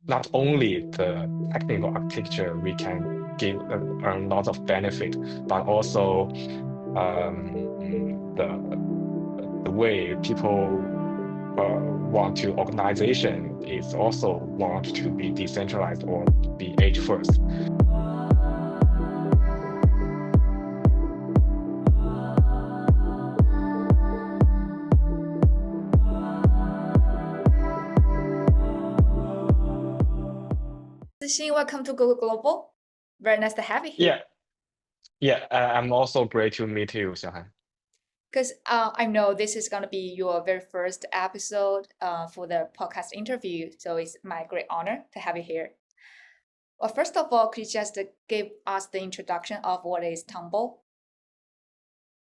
not only the technical architecture we can give a lot of benefit, but also the way people want to organization is also want to be decentralized or be age first. Zixing, welcome to GoGoGlobal. Very nice to have you here. Yeah, yeah. I'm also great to meet you, Xiaohan. Because I know this is going to be your very first episode for the podcast interview. So it's my great honor to have you here. Well, first of all, could you just give us the introduction of what is Tonbo?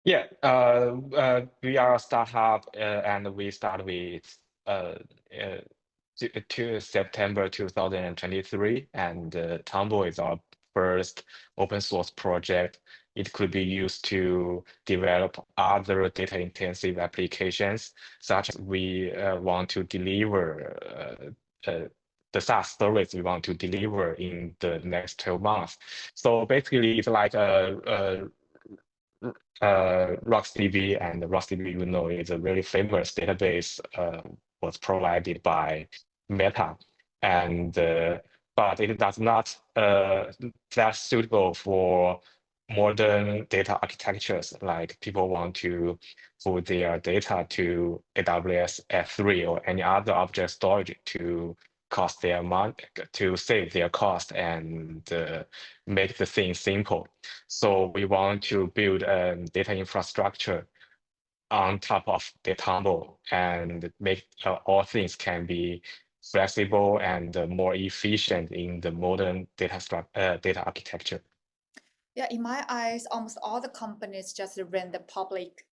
Yeah, we are a startup and we start with uh, uh, to September 2023, and Tonbo is our first open source project. It could be used to develop other data intensive applications, such as we want to deliver the SaaS service we want to deliver in the next 12 months. So basically, it's like RocksDB, and RocksDB, is a really famous database was provided by Meta, and but it does not that suitable for modern data architectures. Like people want to put their data to AWS Ep.3 or any other object storage to cost their money, to save their cost and make the thing simple. So we want to build a data infrastructure on top of the Tonbo and make all things can be flexible and more efficient in the modern data architecture. Yeah, in my eyes, almost all the companies just run the public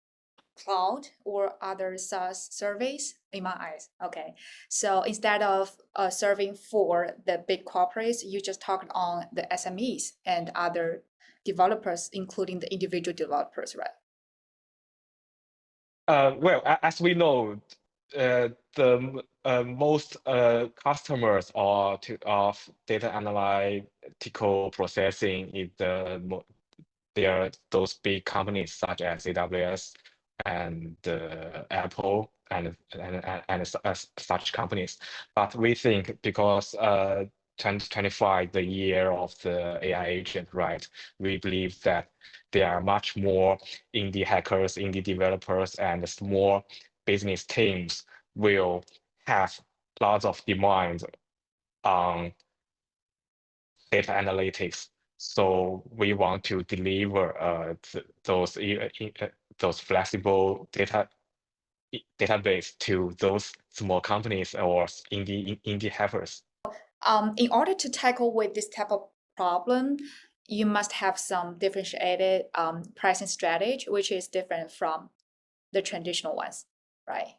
cloud or other SaaS surveys in my eyes. Okay. So instead of serving for the big corporates, you just talked on the SMEs and other developers, including the individual developers, right? Well, as we know, the most customers of data analytical processing is they are those big companies such as AWS and Apple and such companies. But we think because 2025, the year of the AI agent, right? We believe that there are much more indie hackers, indie developers, and small business teams will have lots of demand on data analytics. So we want to deliver those flexible database to those small companies or indie hackers. In order to tackle with this type of problem, you must have some differentiated pricing strategy, which is different from the traditional ones, right?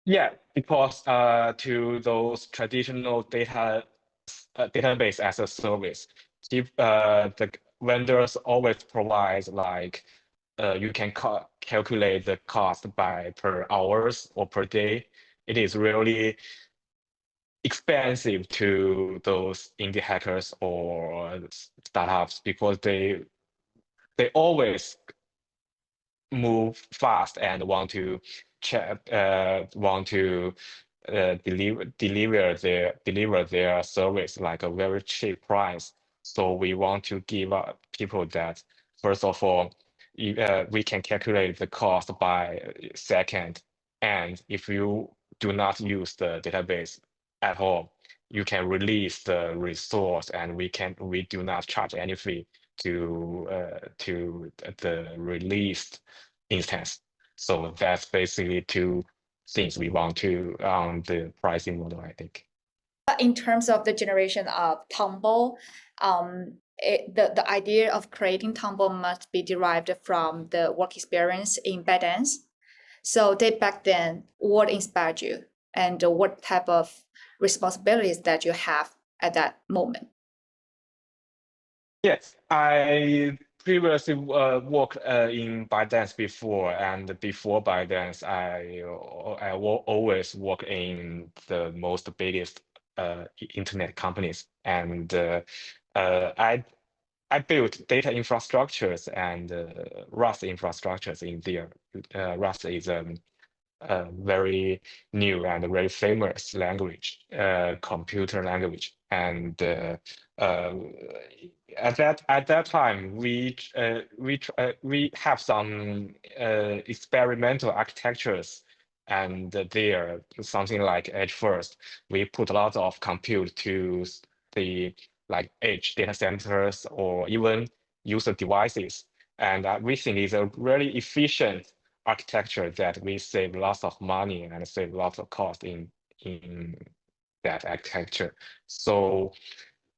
Yeah, because to those traditional database as a service, if the vendors always provide like you can calculate the cost by per hours or per day. It is really expensive to those indie hackers or startups because they always move fast and want to deliver their service like a very cheap price. So we want to give people that first of all, we can calculate the cost by second, and if you do not use the database at all, you can release the resource, and we do not charge any fee to the released instance. So that's basically two things we want to on the pricing model, I think. In terms of the generation of Tonbo, the idea of creating Tonbo must be derived from the work experience in Badens. So back then, what inspired you and what type of responsibilities that you have at that moment? Yes, I previously worked in ByteDance before, and before ByteDance, I always work in the most biggest internet companies, and I built data infrastructures and Rust infrastructures in there. Rust is very new and very famous language, computer language, and uh, at that time we have some experimental architectures, and there something like edge first. We put a lot of compute to the like edge data centers or even user devices, and we think it's a really efficient architecture that we save lots of money and save lots of cost in that architecture. So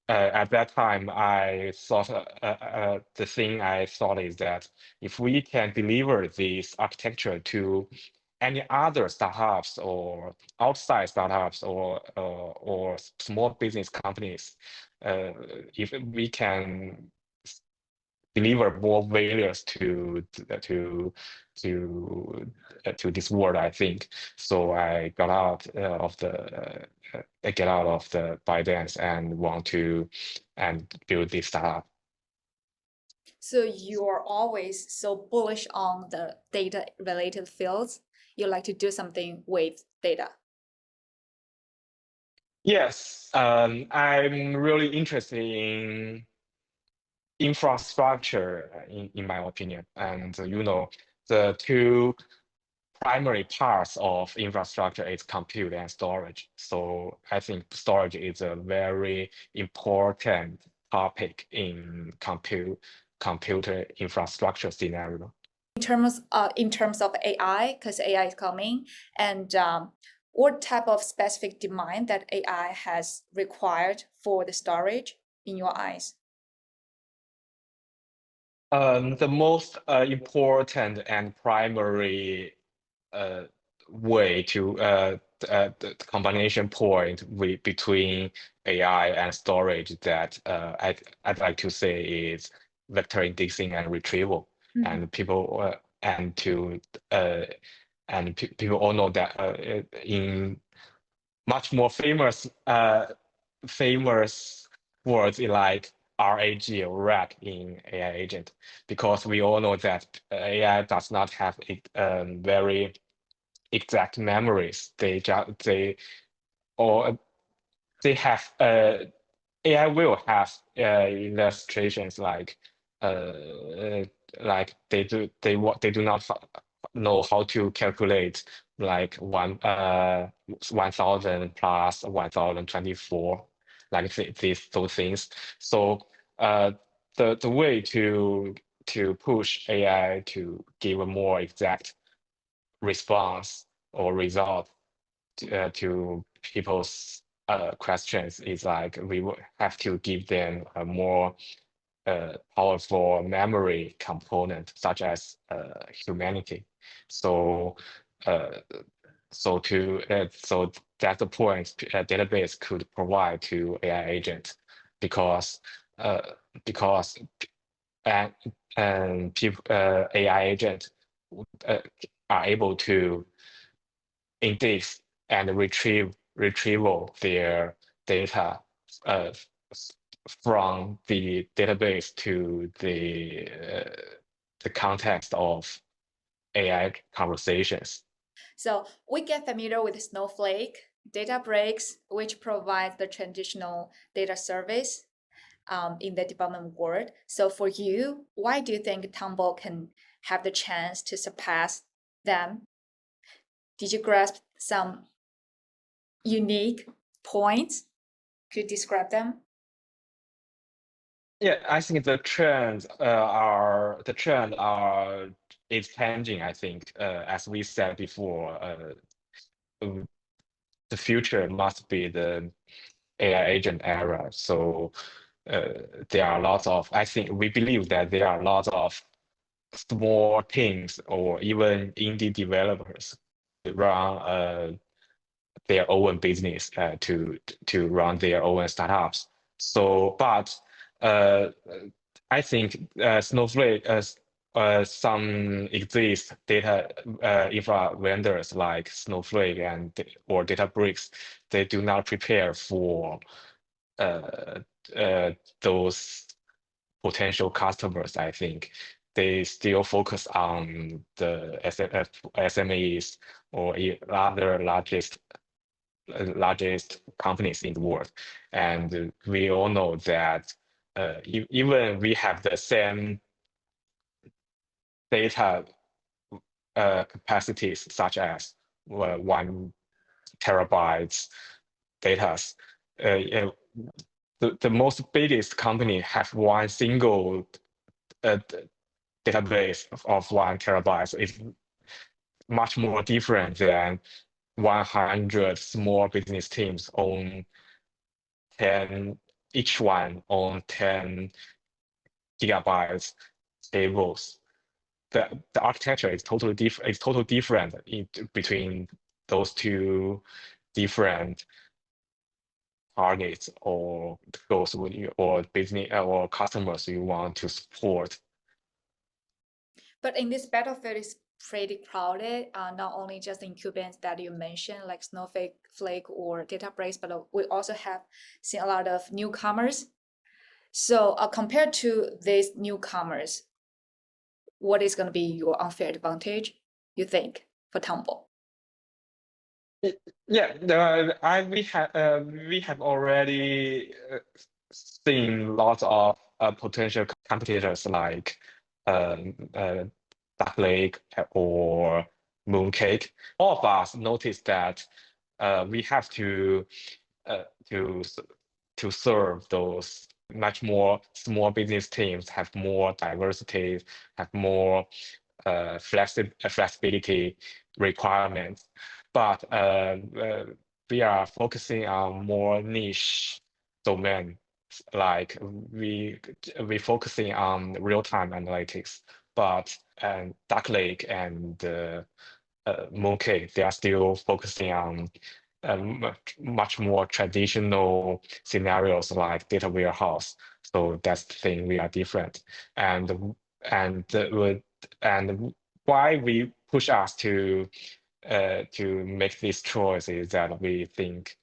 at that time, I thought the thing I thought is that if we can deliver this architecture to any other startups or outside startups or small business companies, if we can deliver more values to this world, I think. So I got out of the I get out of the ByteDance and want to and build this startup. So you're always so bullish on the data related fields. You like to do something with data. Yes, I'm really interested in infrastructure, in my opinion, and the two primary parts of infrastructure is compute and storage. So I think storage is a very important topic in computer infrastructure scenario. In terms of AI, because AI is coming, and what type of specific demand that AI has required for the storage in your eyes? The most important and primary way to the combination point between AI and storage that I'd like to say is vector indexing and retrieval. And people people all know that in much more famous words like RAG or RAG in AI agent, because we all know that AI does not have very exact memories. Or they have AI will have illustrations like they do not know how to calculate like 1000 plus 1024, like those things. So the way to push AI to give a more exact response or result to people's questions is like we will have to give them a more powerful memory component, such as humanity. So, uh, so that's the point a database could provide to AI agent, because uh, because and people AI agent uh, are able to index and retrieval their data uh, from the database to the context of AI conversations. So we get familiar with Snowflake, Databricks, which provides the traditional data service in the development world. So for you, why do you think Tonbo can have the chance to surpass them? Did you grasp some unique points? Could you describe them? Yeah, I think the trend are is changing. I think as we said before, the future must be the AI agent era. So there are lots of, I think we believe that there are lots of small teams or even indie developers to run their own business, to run their own startups. So, but uh, I think Snowflake some exist data infra vendors like Snowflake or Databricks. They do not prepare for those potential customers. I think they still focus on the SMEs or other largest companies in the world. And we all know that even we have the same data capacities, such as 1 terabytes data. The most biggest company have one single database of 1 terabyte. It's much more different than 100 small business teams on 10, each one on 10 gigabytes tables. The architecture is totally different. It's totally different between those two different targets or goals or business or customers you want to support. But in this battlefield, it's pretty crowded. Not only just incumbents that you mentioned, like Snowflake or Databricks, but we also have seen a lot of newcomers. So compared to these newcomers, what is going to be your unfair advantage, you think, for Tonbo? Yeah, we have already seen lots of potential competitors like Duck Lake or Mooncake. All of us noticed that we have to serve those much more small business teams, have more diversity, have more flexibility requirements. But we are focusing on more niche domain, like we focusing on real-time analytics. But Duck Lake and Mooncake, they are still focusing on much more traditional scenarios like data warehouse. So that's the thing, we are different. And why we push us to make this choice is that we think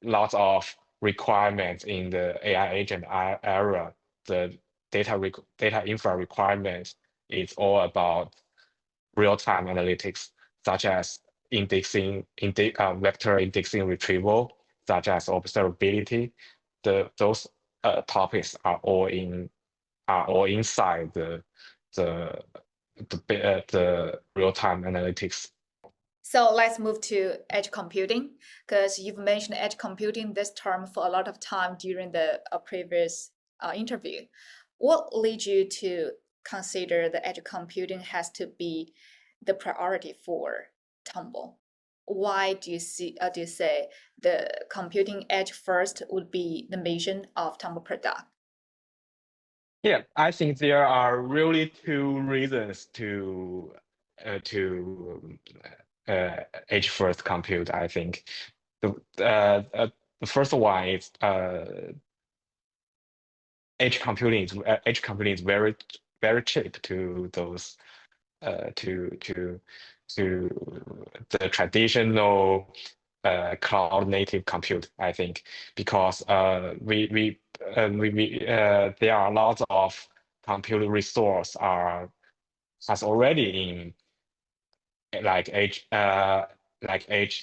lots of requirements in the AI agent era, the data infra requirements is all about real-time analytics, such as indexing, vector indexing retrieval, such as observability. Those topics are all inside the real-time analytics. So let's move to edge computing, because you've mentioned edge computing, this term, for a lot of time during the previous interview. What leads you to consider the edge computing has to be the priority for Tonbo? Why do you say the computing edge first would be the mission of Tonbo product? Yeah, I think there are really two reasons to edge first compute. I think the first one is edge computing is very cheap to those to the traditional cloud native compute. I think because there are lots of compute resource has already in like edge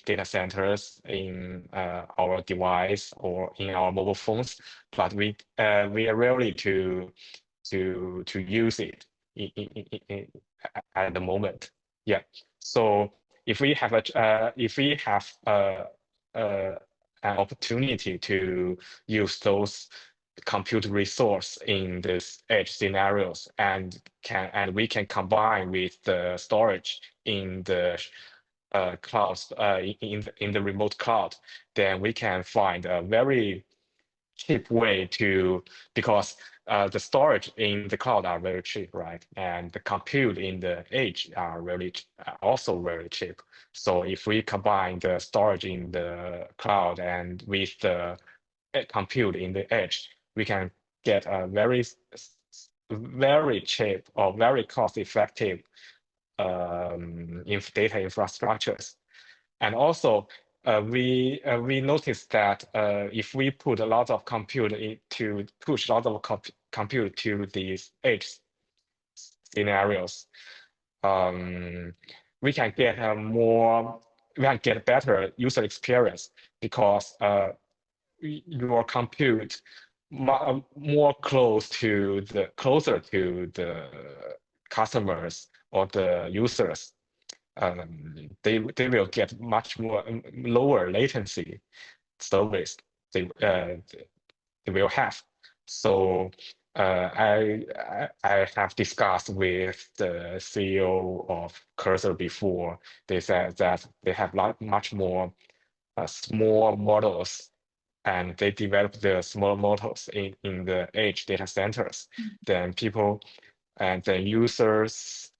data centers in our device or in our mobile phones, but we are rarely to use it at the moment. Yeah. So if we have an opportunity to use those compute resource in this edge scenarios and we can combine with the storage in the clouds in the remote cloud, then we can find a very cheap way to, because the storage in the cloud are very cheap, right? And the compute in the edge are really also very cheap. So if we combine the storage in the cloud and with the compute in the edge, we can get a very very cheap or very cost-effective data infrastructures. And also, we noticed that if we put a lot of compute to push a lot of compute to these edge scenarios, we can get better user experience because your compute more closer to the customers or the users. They will get much more lower latency service they will have. So I have discussed with the CEO of Cursor before. They said that they have much more small models, and they develop the small models in the edge data centers. Then people and the users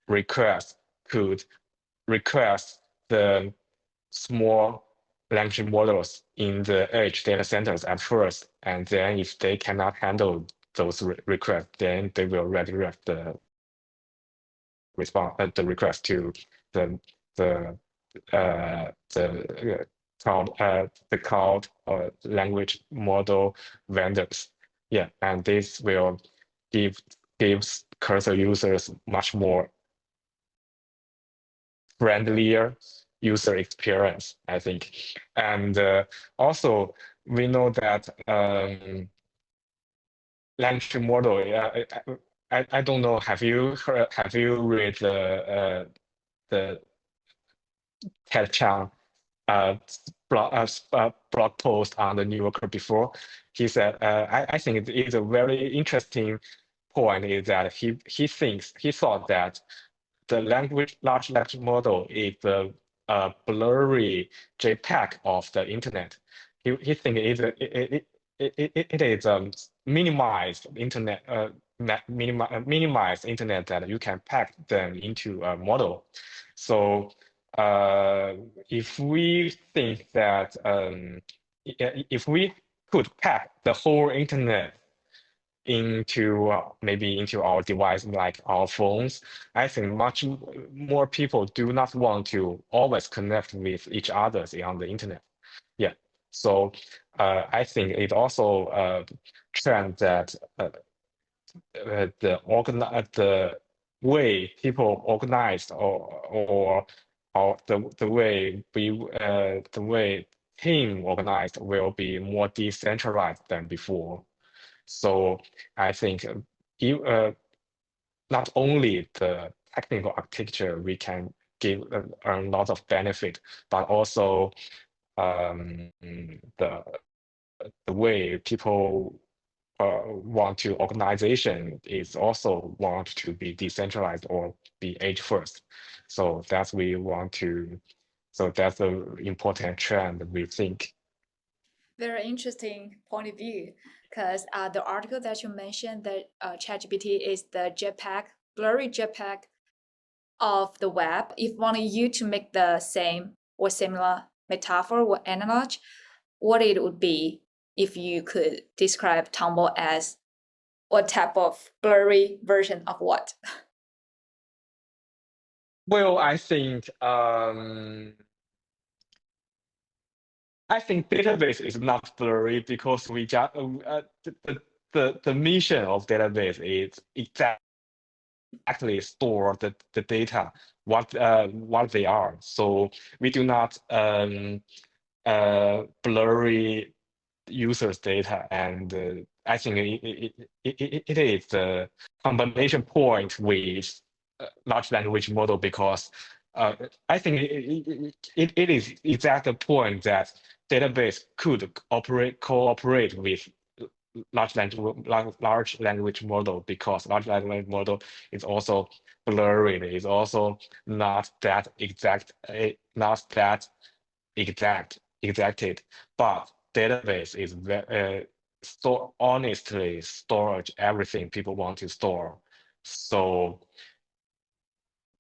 could request the small language models in the edge data centers at first, and then if they cannot handle those requests, then they will redirect the request to the cloud or language model vendors. Yeah, and this will gives Cursor users much more friendlier user experience, I think. And also, we know that language model. I don't know. Have you read the Ted Chiang blog post on the New Yorker before? He said, I think it is a very interesting point is that he thought that the large language model is the blurry JPEG of the internet. He think it is minimized internet minimized internet that you can pack them into a model. So if we think that if we could pack the whole internet into maybe into our device like our phones, I think much more people do not want to always connect with each other on the internet. Yeah, so I think it also trend that the way people organized or the way team organized will be more decentralized than before. So I think not only the technical architecture we can give a lot of benefit, but also the way people want to organization is also want to be decentralized or be edge first. So that's that's the important trend we think. Very interesting point of view, because the article that you mentioned that ChatGPT is the JPEG, blurry JPEG of the web. If wanted you to make the same or similar metaphor or analogy, what it would be if you could describe Tonbo as what type of blurry version of what? Well, I think database is not blurry because we just the mission of database is exactly store the data what they are. So we do not blurry users' data, and I think it is the combination point with large language model because I think it is exactly the point that database could cooperate with large language model because large language model is also blurry. It is also not that exacted, but database is so honestly storage everything people want to store. So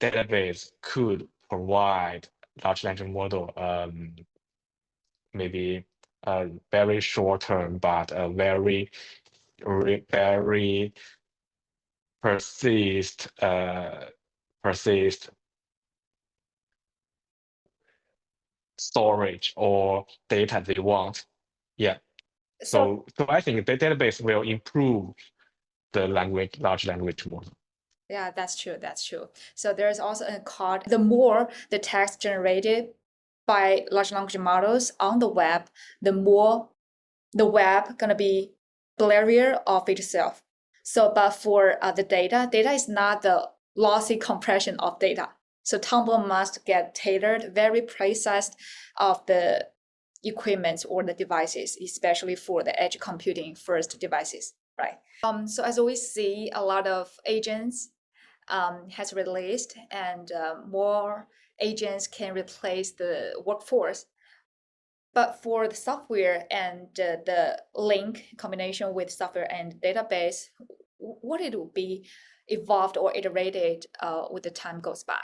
database could provide large language model maybe very short term, but very persist persist storage or data they want. Yeah. So So I think the database will improve the large language model. yeah, that's true. That's true. So there's also a called the more the text generated by large language models on the web, the more the web gonna be blurrier of itself. So, but for the data is not the lossy compression of data. So Tonbo must get tailored, very precise of the equipment or the devices, especially for the edge computing first devices, right? So as we see, a lot of agents has released, and more agents can replace the workforce. But for the software and the link combination with software and database, what it will be evolved or iterated with the time goes by?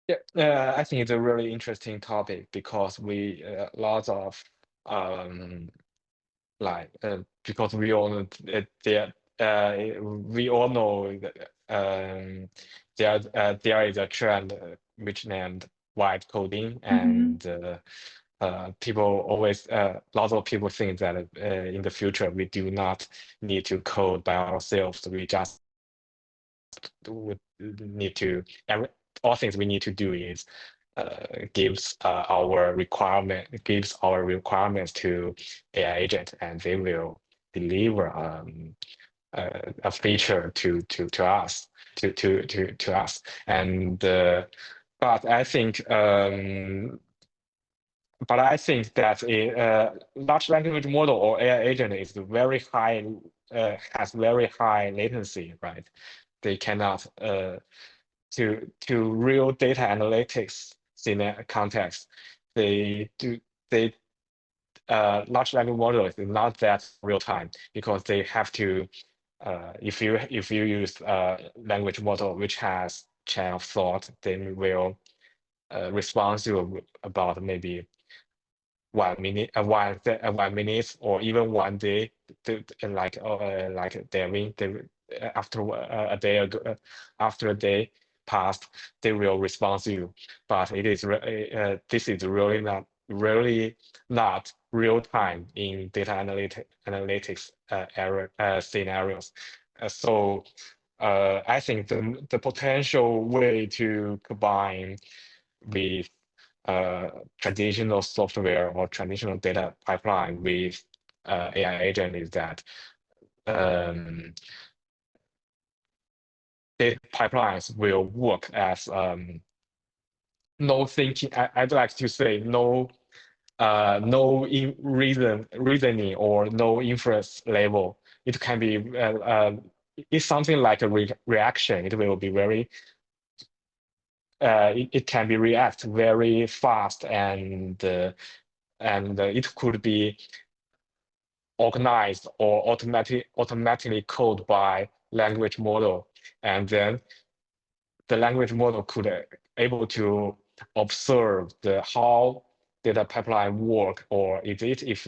Yeah, I think it's a really interesting topic because we lots of like because we all know we all know that there is a trend which named white coding, and people always lots of people think that in the future we do not need to code by ourselves. We just would need to all things we need to do is gives our requirements to AI agent, and they will deliver a feature to us to us. And but I think that a large language model or AI agent is very high, has very high latency, right? They cannot to real data analytics context. They large language model is not that real time because they have to if you use language model which has chain of thought, then will respond to about maybe 1 minute, 1 minute, or even 1 day, like Devin, after a day ago, after a day passed, they will respond to you. But this is really not real time in data analytics scenarios. So I think the potential way to combine with traditional software or traditional data pipeline with AI agent is that data pipelines will work as no thinking. I'd like to say no reasoning or no inference level. It can be it's something like a reaction. It will be very it can be react very fast, and it could be organized or automatically coded by language model, and then the language model could able to observe the how data pipeline work, or is it if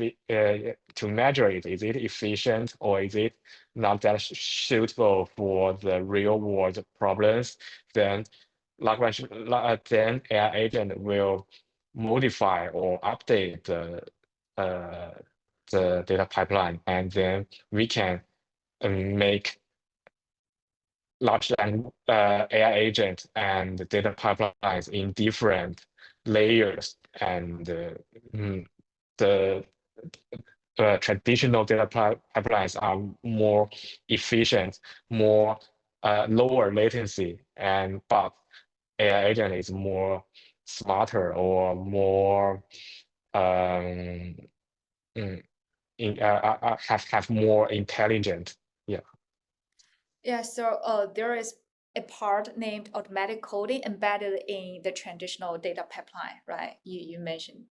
to measure it, is it efficient or is it not that suitable for the real world problems. Then then AI agent will modify or update the data pipeline, and then we can make large language AI agent and data pipelines in different layers, and the traditional data pipelines are more efficient, more lower latency, and but AI agent is more smarter or more um, have more intelligent. Yeah. Yeah, so there is a part named automatic coding embedded in the traditional data pipeline, right? You mentioned.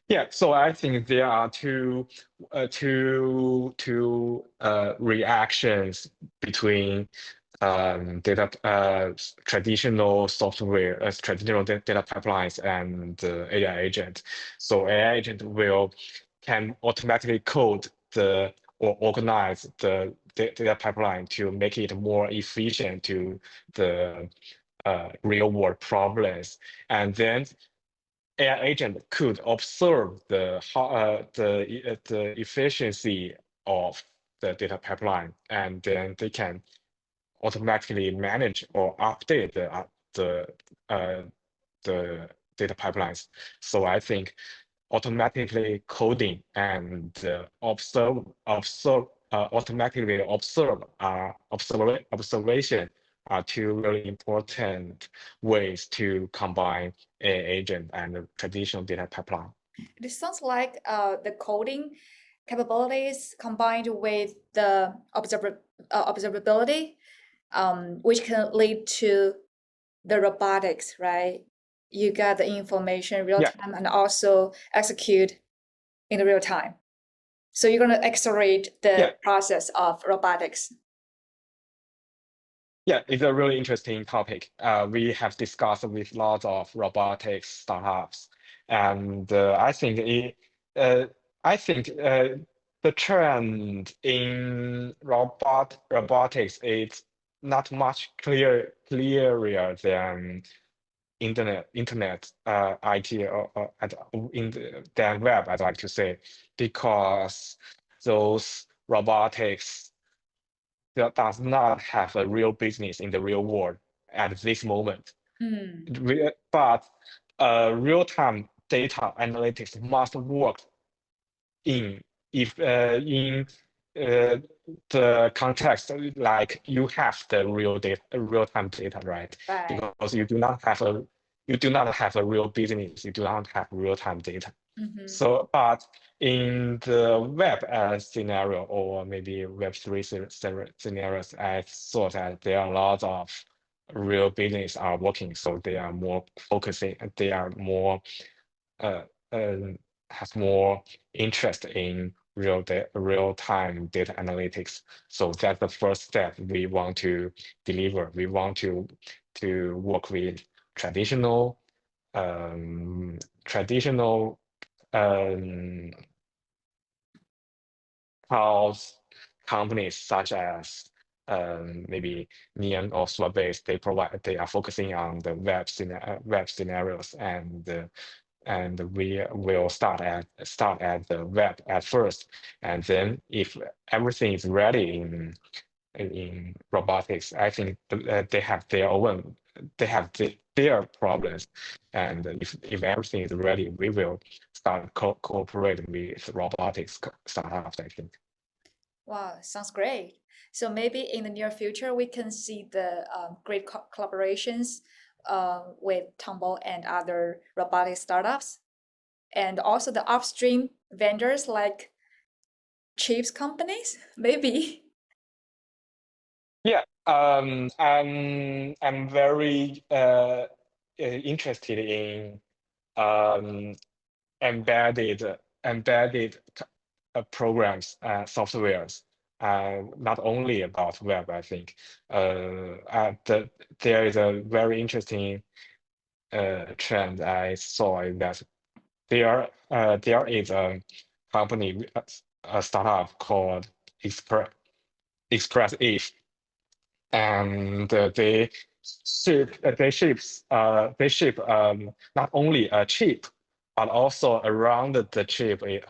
Yeah, so I think there are two reactions between data traditional software, traditional data pipelines, and AI agent. So AI agent can automatically code or organize data pipeline to make it more efficient to the real world problems. And then AI agent could observe the efficiency of the data pipeline, and then they can automatically manage or update uh, the data pipelines. So I think automatically coding and automatically observation are two really important ways to combine AI agent and the traditional data pipeline. It sounds like the coding capabilities combined with the observability, which can lead to the robotics, right? You get the information real time and also execute in the real time. So you're going to accelerate the process of robotics. Yeah, it's a really interesting topic. We have discussed with lots of robotics startups, and I think the trend in robotics is not much clearer than internet IT than web, I'd like to say, because those robotics that does not have a real business in the real world at this moment. But real-time data analytics must work in the context, like you have the real-time data, right? Because you do not have a real business, you do not have real-time data. So, but in the web scenario, or maybe Web3 scenarios, I thought that there are a lot of real business are working, so they are more focusing, they are more have more interest in real-time data analytics. So that's the first step we want to deliver. We want to work with traditional cloud companies such as maybe Neon or Swabase. They are focusing on the web scenarios, and we will start at the web at first, and then if everything is ready in robotics, I think they have their problems, and if everything is ready, we will start cooperating with robotics startups, I think. Wow, sounds great. So maybe in the near future, we can see the great collaborations with Tonbo and other robotic startups, and also the upstream vendors like chips companies, maybe. Yeah, I'm very interested in embedded programs, softwares, not only about web, I think. There is a very interesting trend I saw that there is a company, a startup called Express Eve, and they ship not only a chip but also around the chip a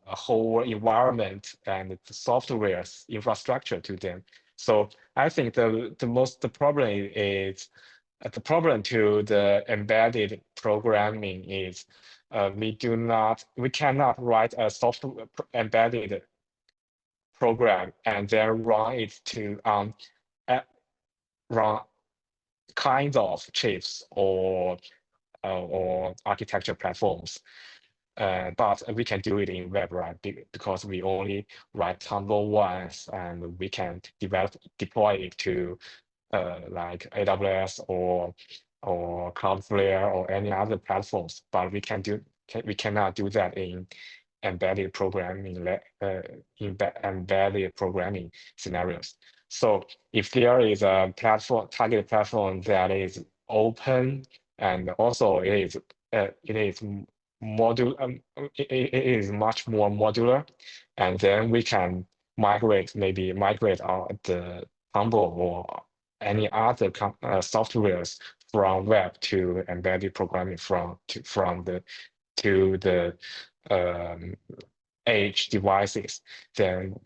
whole environment and the software infrastructure to them. So I think the problem to the embedded programming is we cannot write a software embedded program and then run it to run kinds of chips or architecture platforms. But we can do it in web, right? Because we only write Tonbo once, and we can deploy it to like AWS or Cloudflare or any other platforms. But we cannot do that in embedded programming embedded programming scenarios. So if there is a target platform that is open, and also it is it is much more modular, and then we can maybe migrate on the Tonbo or any other softwares from web to embedded programming from the to the um, edge devices, then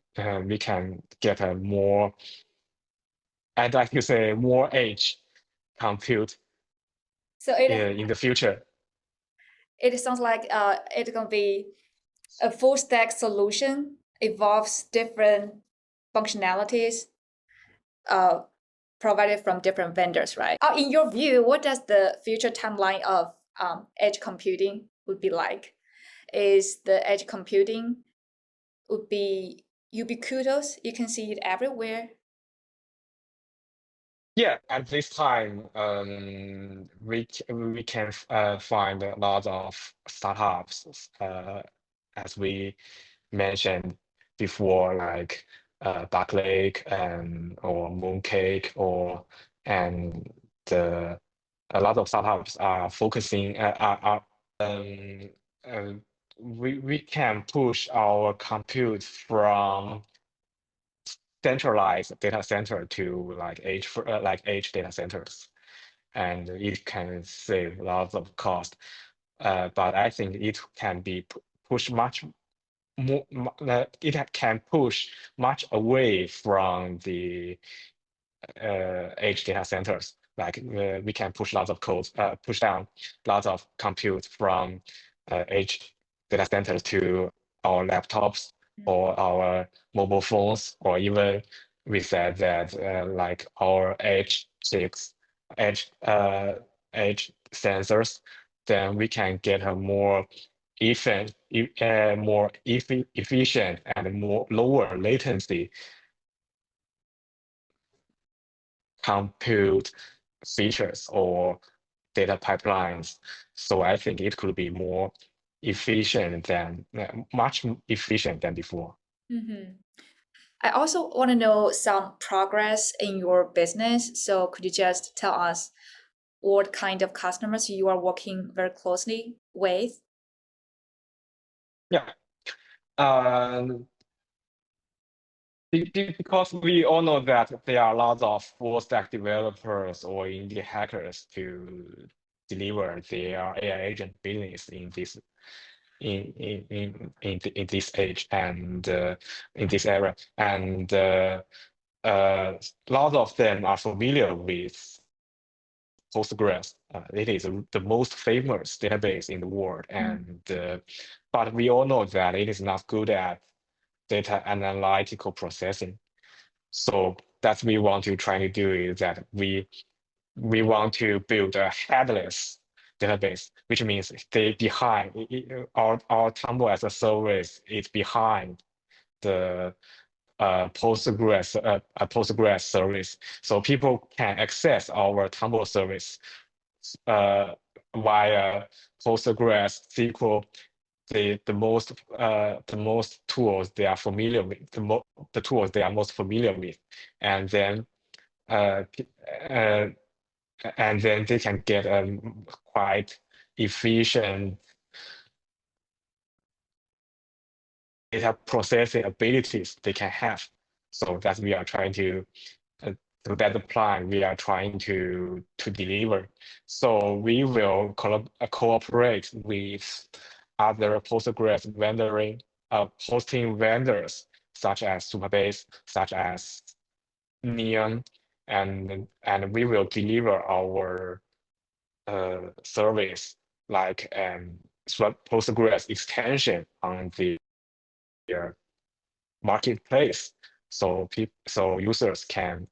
we can get a more, I'd like to say, more edge compute So in the future. it sounds like it's gonna be a full stack solution, involves different functionalities provided from different vendors, right? In your view, what does the future timeline of edge computing would be like? Is the edge computing would be ubiquitous? You can see it everywhere. Yeah, at this time, we can find a lot of startups, as we mentioned before, like Duck Lake and or Mooncake and the a lot of startups are focusing um, uh, we can push our compute from centralized data center to like edge data centers, and it can save lots of cost. But I think it can be pushed much more. It can push much away from the edge data centers. Like we can push lots of codes, push down lots of compute from edge data centers to our laptops or our mobile phones, or even we said that like our edge chips, edge edge sensors, then we can get a more efficient and more lower latency compute features or data pipelines. So I think it could be more efficient than much efficient than before. Mm-hmm. I also want to know some progress in your business. So could you just tell us what kind of customers you are working very closely with? Yeah. Um, because we all know that there are lots of full stack developers or indie hackers to deliver their AI agent business in this age and in this era, and lots of them are familiar with Postgres. It is the most famous database in the world, and but we all know that it is not good at data analytical processing. So that we want to try to do is that we want to build a headless database, which means they behind our Tumble as a service is behind the Postgres service, so people can access our Tumble service uh, via Postgres SQL. The most tools they are familiar with, the tools they are most familiar with, and then uh, uh, and then they can get a quite efficient data processing abilities they can have. So that we are trying to so that's the plan we are trying to deliver. So we will cooperate with other Postgres hosting vendors such as Supabase, such as Neon, and we will deliver our service like Postgres extension on their marketplace, so users can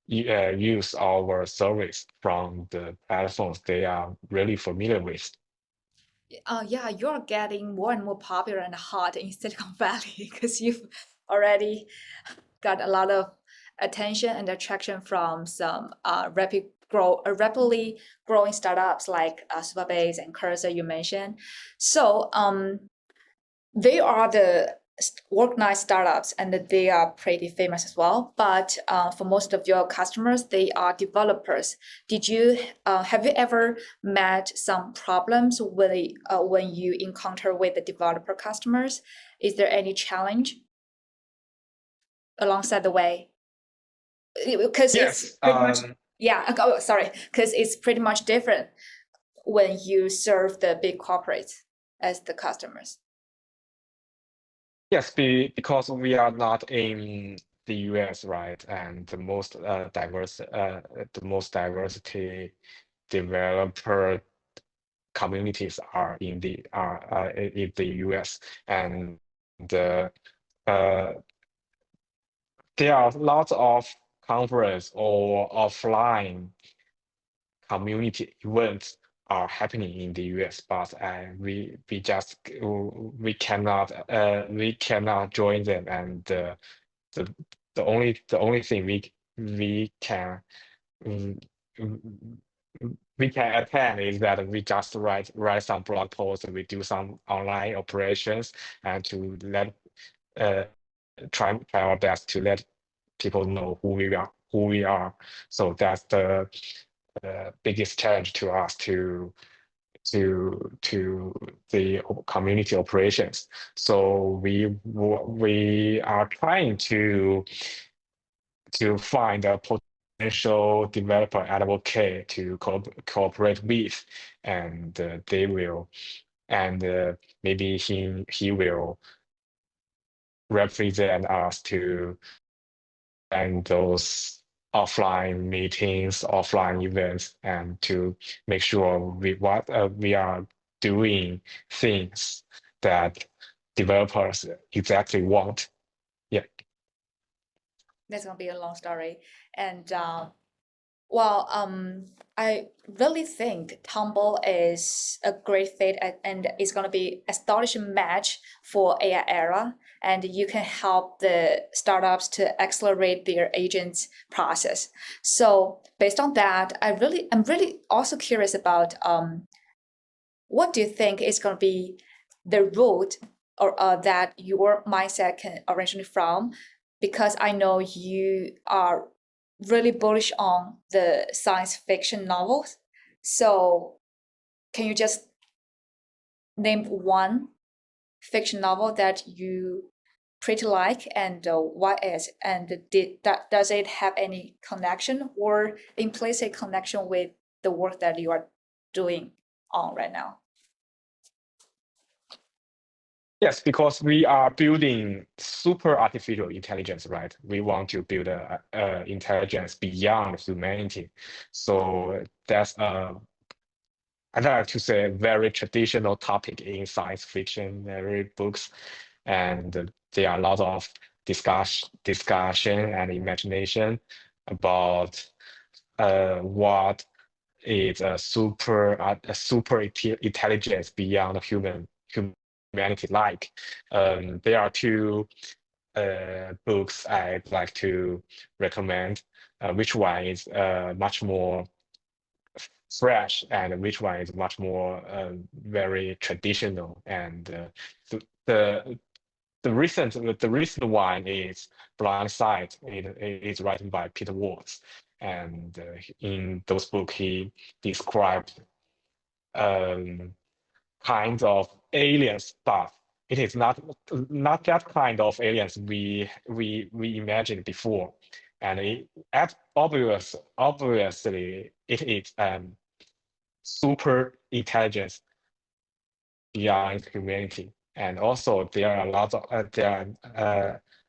use our service from the platforms they are really familiar with. Yeah, you're getting more and more popular and hot in Silicon Valley because you've already got a lot of attention and attraction from some rapidly growing startups like Supabase and Cursor you mentioned. So they are the organized startups and they are pretty famous as well. But for most of your customers, they are developers. Have you ever met some problems when you encounter with the developer customers? Is there any challenge? alongside the way? Because it's Yes. pretty much, yeah, oh, sorry, because it's pretty much different when you serve the big corporates as the customers. Yes, because we are not in the US, right? And the most diversity developer communities are in the US, and uh, uh, there are lots of conference or offline community events are happening in the US, but we cannot join them, and the the only thing we can mm, mm, we can attend is that we just write some blog posts, we do some online operations, and to let uh, try our best to let people know who we are. So that's the biggest challenge to us to the community operations. So we are trying to find a potential developer advocate to cooperate with, and they will, and maybe he will represent us to and those offline meetings, offline events, and to make sure we are doing things that developers exactly want. Yeah. That's gonna be a long story. And well, I really think Tonbo is a great fit and it's going to be astonishing match for AI era. And you can help the startups to accelerate their agents process. So based on that, I'm really also curious about what do you think is going to be the route or that your mindset can originate from? Because I know you are really bullish on the science fiction novels. So can you just name one fiction novel that you pretty like and why is and does it have any connection or implicit connection with the work that you are doing on right now? Yes, because we are building super artificial intelligence, right? We want to build a intelligence beyond humanity. So that's I'd like to say a very traditional topic in science fiction books, and there are a lot of discussion and imagination about what is a super intelligence beyond humanity like. There are two books I'd like to recommend. Which one is much more fresh and which one is much more very traditional. And the, the the recent one is Blind Side. It is written by Peter Watts, and in those books he described kinds of aliens, but it is not that kind of aliens we imagined before, and obviously it is super intelligence beyond humanity. And also there are a lot of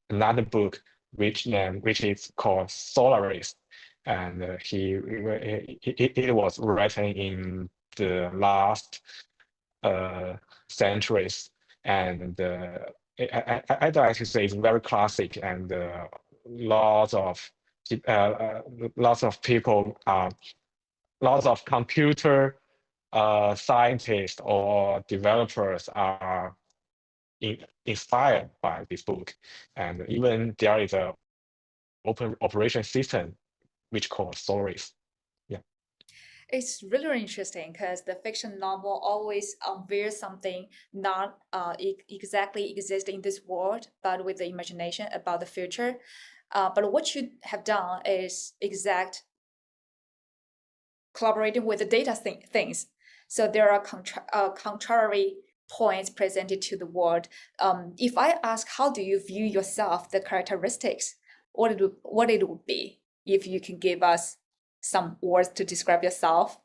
another book which is called Solaris, and it was written in the last centuries, and I'd like to say it's very classic, and lots of lots of people lots of computer scientists or developers are inspired by this book. And even there is a open operation system which called Stories. Yeah. It's really interesting because the fiction novel always unveils something not exactly exist in this world, but with the imagination about the future. But what you have done is exact collaborating with the data things. So there are contrary points presented to the world. If I ask, how do you view yourself, the characteristics what it would be, if you can give us some words to describe yourself.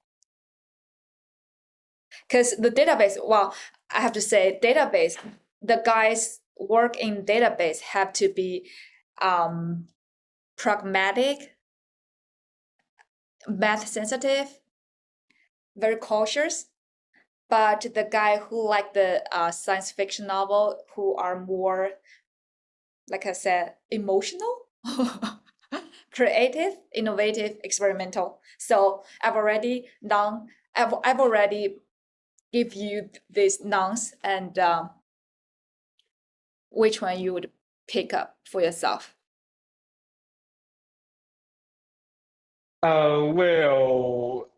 Because the database, well, I have to say database, the guys work in database have to be pragmatic, math sensitive, very cautious. But the guy who like the science fiction novel, who are more, like I said, emotional, creative, innovative, experimental. So I've already give you these nouns, and which one you would pick up for yourself? Well,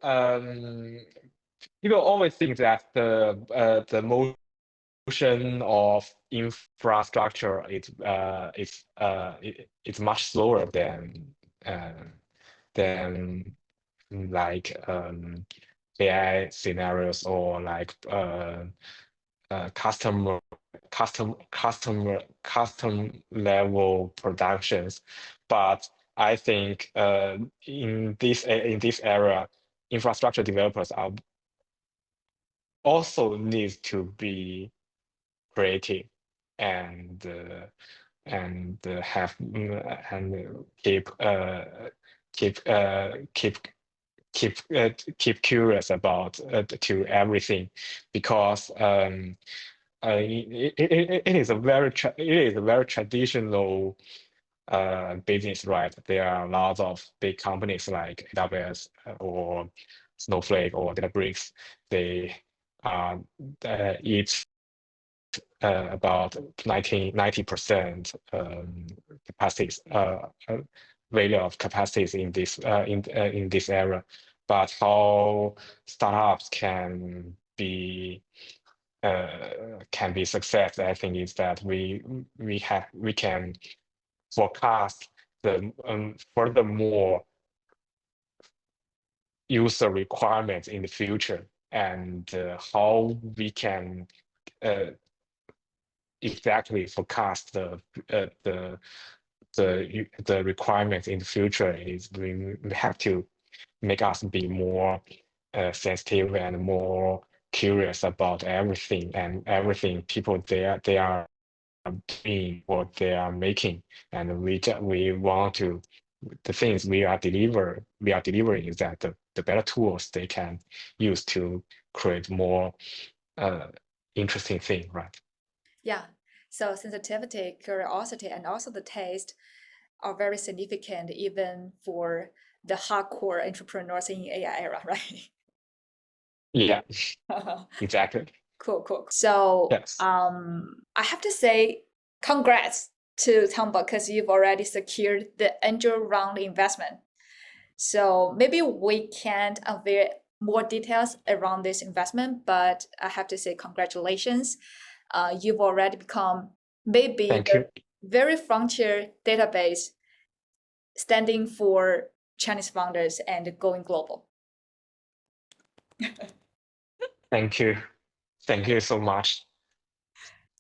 people always think that the motion of infrastructure it's much slower than like AI scenarios, or like custom level productions. But I think in this era, infrastructure developers are also need to be creative, and have and keep curious about to everything, because it is a very traditional business, right? There are lots of big companies like AWS or Snowflake or Databricks. They each about 90% capacities, value of capacities in this era. But how startups can be success, I think, is that we can forecast the furthermore user requirements in the future, and how we can exactly forecast the requirements in the future. Is we have to make us be more sensitive and more curious about everything, and everything people they are doing, what they are making, and we want to, the things we are delivering is that the better tools they can use to create more interesting thing, right? Yeah. So sensitivity, curiosity, and also the taste are very significant even for the hardcore entrepreneurs in AI era, right? Yeah, exactly. Cool. So Yes. I have to say congrats to Tonbo, because you've already secured the angel round investment. So maybe we can't unveil more details around this investment, but I have to say congratulations. You've already become maybe Thank the you. very frontier database standing for Chinese founders and going global. Thank you. Thank you so much.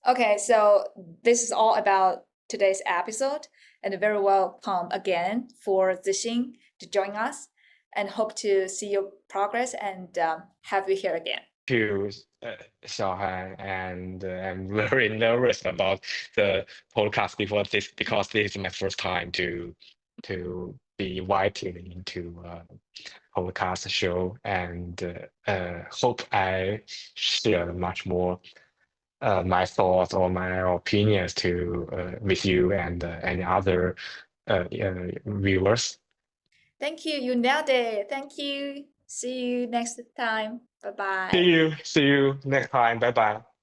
Okay, so this is all about today's episode, and very welcome again for Zixing to join us, and hope to see your progress and have you here again. To Xiaohan, and I'm very nervous about the podcast before this, because this is my first time to be invited into a podcast show, and hope I share much more my thoughts or my opinions to with you and any other viewers. Thank you. You nailed it. Thank you. See you next time. Bye bye. See you next time. Bye bye.